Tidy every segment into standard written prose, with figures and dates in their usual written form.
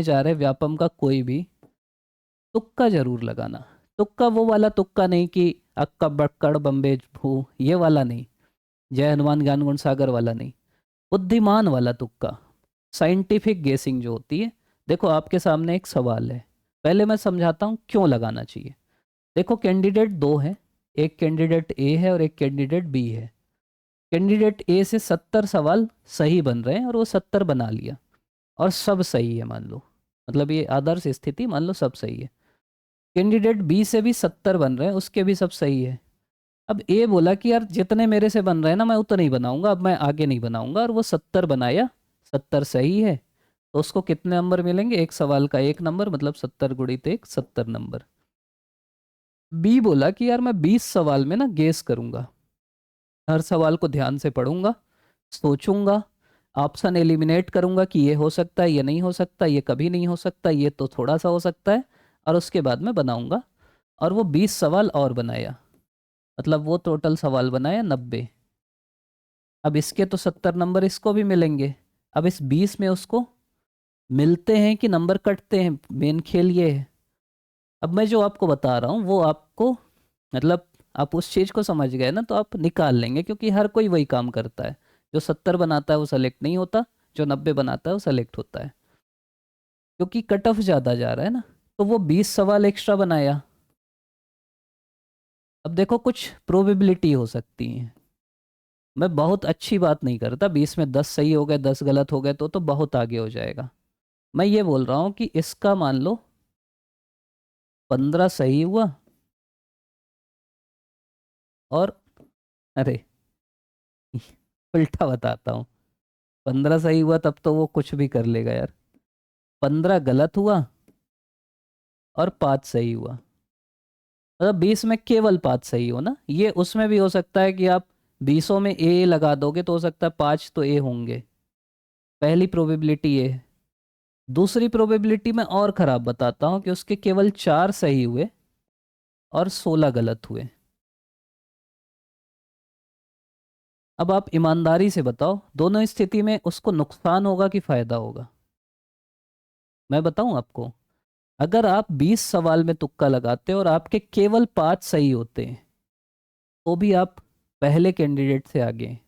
जा रहे व्यापम का कोई भी, तुक्का जरूर लगाना। तुक्का वो वाला तुक्का नहीं कि अक्का बक्कड़ बम्बे भू, ये वाला नहीं। जय हनुमान ज्ञान गुण सागर वाला नहीं। बुद्धिमान वाला तुक्का, साइंटिफिक गेसिंग जो होती है। देखो आपके सामने एक सवाल है, पहले मैं समझाता हूँ क्यों लगाना चाहिए। देखो कैंडिडेट दो हैं, एक कैंडिडेट ए है और एक कैंडिडेट बी है। कैंडिडेट ए से 70 सवाल सही बन रहे हैं और वो 70 बना लिया और सब सही है मान लो, मतलब ये आदर्श स्थिति मान लो सब सही है। कैंडिडेट बी से भी 70 बन रहे हैं, उसके भी सब सही है। अब ए बोला कि यार जितने मेरे से बन रहे हैं ना मैं उतने ही बनाऊंगा, अब मैं आगे नहीं बनाऊंगा, और वो 70 बनाया, 70 सही है। तो उसको कितने नंबर मिलेंगे? एक सवाल का एक नंबर, मतलब 70 गुणित एक 70 नंबर। बी बोला कि यार मैं 20 सवाल में ना गेस करूंगा, हर सवाल को ध्यान से पढ़ूंगा, सोचूंगा, ऑप्शन एलिमिनेट करूंगा कि ये हो सकता है, ये नहीं हो सकता, ये कभी नहीं हो सकता, ये तो थोड़ा सा हो सकता है, और उसके बाद में बनाऊंगा। और वो 20 सवाल और बनाया, मतलब वो टोटल सवाल बनाया 90। अब इसके तो 70 नंबर इसको भी मिलेंगे। अब इस 20 में उसको मिलते हैं कि नंबर कटते हैं, मेन खेल ये है। अब मैं जो आपको बता रहा हूँ वो आपको, मतलब आप उस चीज़ को समझ गए ना तो आप निकाल लेंगे, क्योंकि हर कोई वही काम करता है। जो 70 बनाता है वो सेलेक्ट नहीं होता, जो 90 बनाता है वो सेलेक्ट होता है, क्योंकि कट ऑफ ज़्यादा जा रहा है ना। तो वो 20 सवाल एक्स्ट्रा बनाया। अब देखो कुछ प्रोबेबिलिटी हो सकती है, मैं बहुत अच्छी बात नहीं करता, 20 में 10 सही हो गए 10 गलत हो गए तो बहुत आगे हो जाएगा। मैं ये बोल रहा हूँ कि इसका मान लो 15 सही हुआ, और अरे उल्टा बताता हूँ, 15 सही हुआ तब तो वो कुछ भी कर लेगा यार। 15 गलत हुआ और 5 सही हुआ, मतलब 20 में केवल 5 सही हो ना। ये उसमें भी हो सकता है कि आप 20 में ए लगा दोगे तो हो सकता है 5 तो ए होंगे, पहली प्रोबेबिलिटी ये है। दूसरी प्रोबेबिलिटी मैं और ख़राब बताता हूँ कि उसके केवल 4 सही हुए और 16 गलत हुए। अब आप ईमानदारी से बताओ, दोनों स्थिति में उसको नुकसान होगा कि फायदा होगा? मैं बताऊं आपको, अगर आप 20 सवाल में तुक्का लगाते और आपके केवल 5 सही होते हैं तो भी आप पहले कैंडिडेट से आगे हैं।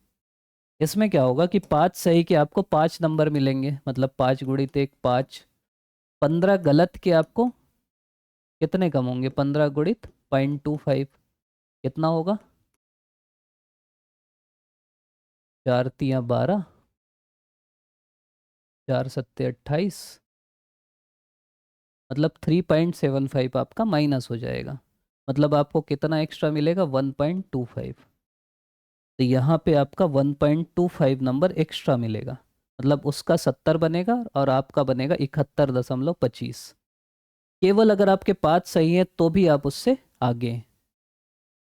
इसमें क्या होगा कि 5 सही के आपको 5 नंबर मिलेंगे, मतलब 5 गुणित एक 5। 15 गलत के आपको कितने कम होंगे? 15 गुणित 0.25 कितना होगा? 4 तिया 12, 4 सत्ते 28, मतलब 3.75 आपका माइनस हो जाएगा। मतलब आपको कितना एक्स्ट्रा मिलेगा? 1.25। तो यहाँ पे आपका 1.25 नंबर एक्स्ट्रा मिलेगा, मतलब उसका 70 बनेगा और आपका बनेगा 71.25। केवल अगर आपके 5 सही है तो भी आप उससे आगे हैं।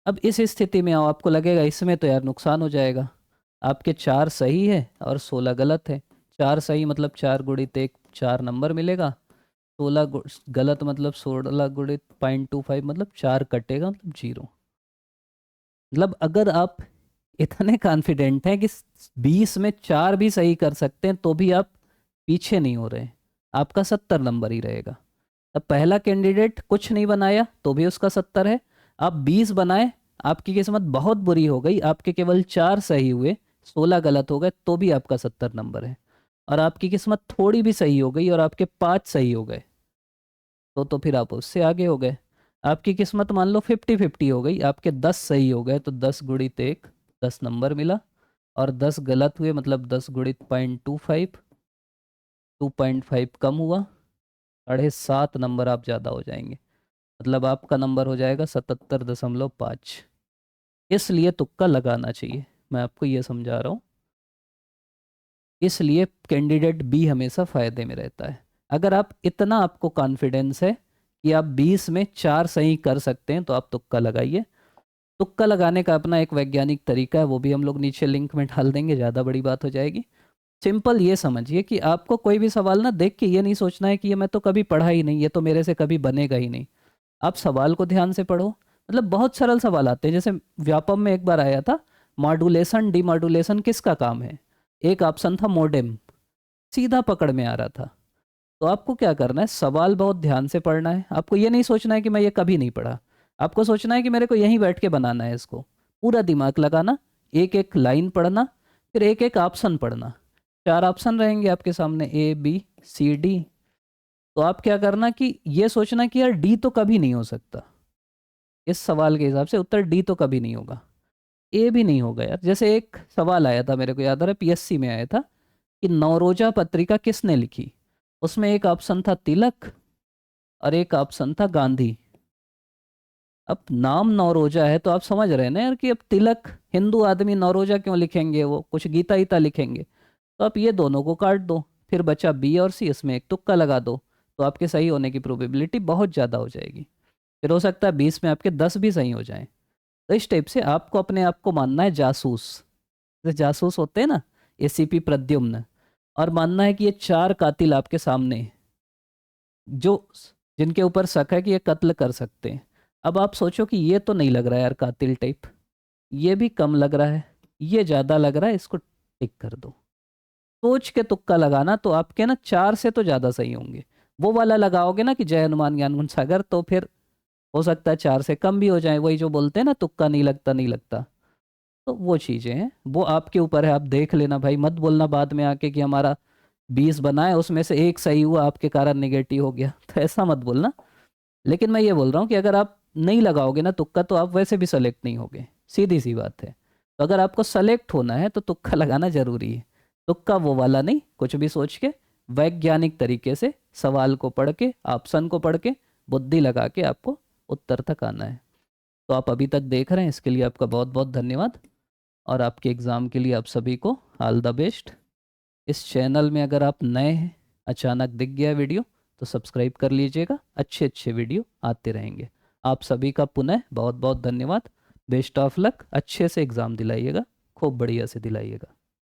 अब इस स्थिति में आओ, आपको लगेगा इसमें तो यार नुकसान हो जाएगा। आपके 4 सही है और 16 गलत है। 4 सही मतलब 4 गुणित एक 4 नंबर मिलेगा, 16 गलत मतलब 16 गुणित 0.25 मतलब 4 कटेगा, मतलब 0। मतलब अगर आप इतने कॉन्फिडेंट हैं कि 20 में 4 भी सही कर सकते हैं तो भी आप पीछे नहीं हो रहे, आपका 70 नंबर ही रहेगा। अब पहला कैंडिडेट कुछ नहीं बनाया तो भी उसका 70 है। आप 20 बनाए, आपकी किस्मत बहुत बुरी हो गई, आपके केवल 4 सही हुए 16 गलत हो गए तो भी आपका 70 नंबर है। और आपकी किस्मत थोड़ी भी सही हो गई और आपके 5 सही हो गए तो फिर आप उससे आगे हो गए। आपकी किस्मत मान लो 50-50 हो गई, आपके 10 सही हो गए तो 10 गुणित एक 10 नंबर मिला, और 10 गलत हुए मतलब 10 गुणित 0.25, 2.5 कम हुआ, 7.5 नंबर आप ज़्यादा हो जाएंगे, मतलब आपका नंबर हो जाएगा 77.5। इसलिए तुक्का लगाना चाहिए, मैं आपको ये समझा रहा हूँ। इसलिए कैंडिडेट बी हमेशा फ़ायदे में रहता है। अगर आप इतना आपको कॉन्फिडेंस है कि आप 20 में 4 सही कर सकते हैं तो आप तुक्का लगाइए। तुक्का लगाने का अपना एक वैज्ञानिक तरीका है, वो भी हम लोग नीचे लिंक में डाल देंगे, ज़्यादा बड़ी बात हो जाएगी। सिंपल ये समझिए कि आपको कोई भी सवाल ना देख के ये नहीं सोचना है कि ये मैं तो कभी पढ़ा ही नहीं, ये तो मेरे से कभी बनेगा ही नहीं। आप सवाल को ध्यान से पढ़ो, मतलब बहुत सरल सवाल आते हैं। जैसे व्यापम में एक बार आया था, मॉड्यूलेशन डिमॉड्यूलेशन किसका काम है? एक ऑप्शन था मोडेम, सीधा पकड़ में आ रहा था। तो आपको क्या करना है, सवाल बहुत ध्यान से पढ़ना है। आपको ये नहीं सोचना है कि मैं ये कभी नहीं पढ़ा, आपको सोचना है कि मेरे को यहीं बैठ के बनाना है इसको। पूरा दिमाग लगाना, एक एक लाइन पढ़ना, फिर एक एक ऑप्शन पढ़ना। 4 ऑप्शन रहेंगे आपके सामने, ए बी सी डी। तो आप क्या करना कि ये सोचना कि यार डी तो कभी नहीं हो सकता, इस सवाल के हिसाब से उत्तर डी तो कभी नहीं होगा, ए भी नहीं होगा यार। जैसे एक सवाल आया था, मेरे को याद आ रहा है, पीएससी में आया था कि नवरोजा पत्रिका किसने लिखी। उसमें एक ऑप्शन था तिलक और एक ऑप्शन था गांधी। अब नाम नवरोजा है तो आप समझ रहे हैं ना यार कि अब तिलक हिंदू आदमी नवरोजा क्यों लिखेंगे, वो कुछ गीता ईता लिखेंगे। तो आप ये दोनों को काट दो, फिर बचा बी और सी, इसमें एक तुक्का लगा दो, तो आपके सही होने की प्रोबेबिलिटी बहुत ज़्यादा हो जाएगी। फिर हो सकता है 20 में आपके 10 भी सही हो जाएं। तो इस टाइप से आपको अपने आप को मानना है जासूस, जैसे जासूस होते हैं ना, एसीपी प्रद्युम्न, और मानना है कि ये 4 कातिल आपके सामने हैं, जो जिनके ऊपर शक है कि ये कत्ल कर सकते हैं। अब आप सोचो कि ये तो नहीं लग रहा है यार कातिल टाइप, ये भी कम लग रहा है, ये ज़्यादा लग रहा है, इसको टिक कर दो। सोच के तुक्का लगाना, तो आपके ना 4 से तो ज़्यादा सही होंगे। वो वाला लगाओगे ना कि जय हनुमान ज्ञान गुण सागर, तो फिर हो सकता है 4 से कम भी हो जाए। वही जो बोलते हैं ना, तुक्का नहीं लगता नहीं लगता। तो वो चीज़ें हैं, वो आपके ऊपर है, आप देख लेना भाई। मत बोलना बाद में आके कि हमारा 20 बना है उसमें से एक सही हुआ आपके कारण निगेटिव हो गया, तो ऐसा मत बोलना। लेकिन मैं ये बोल रहा हूँ कि अगर आप नहीं लगाओगे ना तुक्का, तो आप वैसे भी सेलेक्ट नहीं होगे, सीधी सी बात है। तो अगर आपको सेलेक्ट होना है तो तुक्का लगाना जरूरी है। तुक्का वो वाला नहीं, कुछ भी सोच के वैज्ञानिक तरीके से सवाल को पढ़ के, ऑप्शन को पढ़ के, बुद्धि लगा के आपको उत्तर तक आना है। तो आप अभी तक देख रहे हैं, इसके लिए आपका बहुत बहुत धन्यवाद। और आपके एग्ज़ाम के लिए आप सभी को ऑल द बेस्ट। इस चैनल में अगर आप नए हैं, अचानक दिख गया वीडियो, तो सब्सक्राइब कर लीजिएगा, अच्छे अच्छे वीडियो आते रहेंगे। आप सभी का पुनः बहुत बहुत धन्यवाद। बेस्ट ऑफ लक, अच्छे से एग्ज़ाम दिलाइएगा, खूब बढ़िया से दिलाइएगा।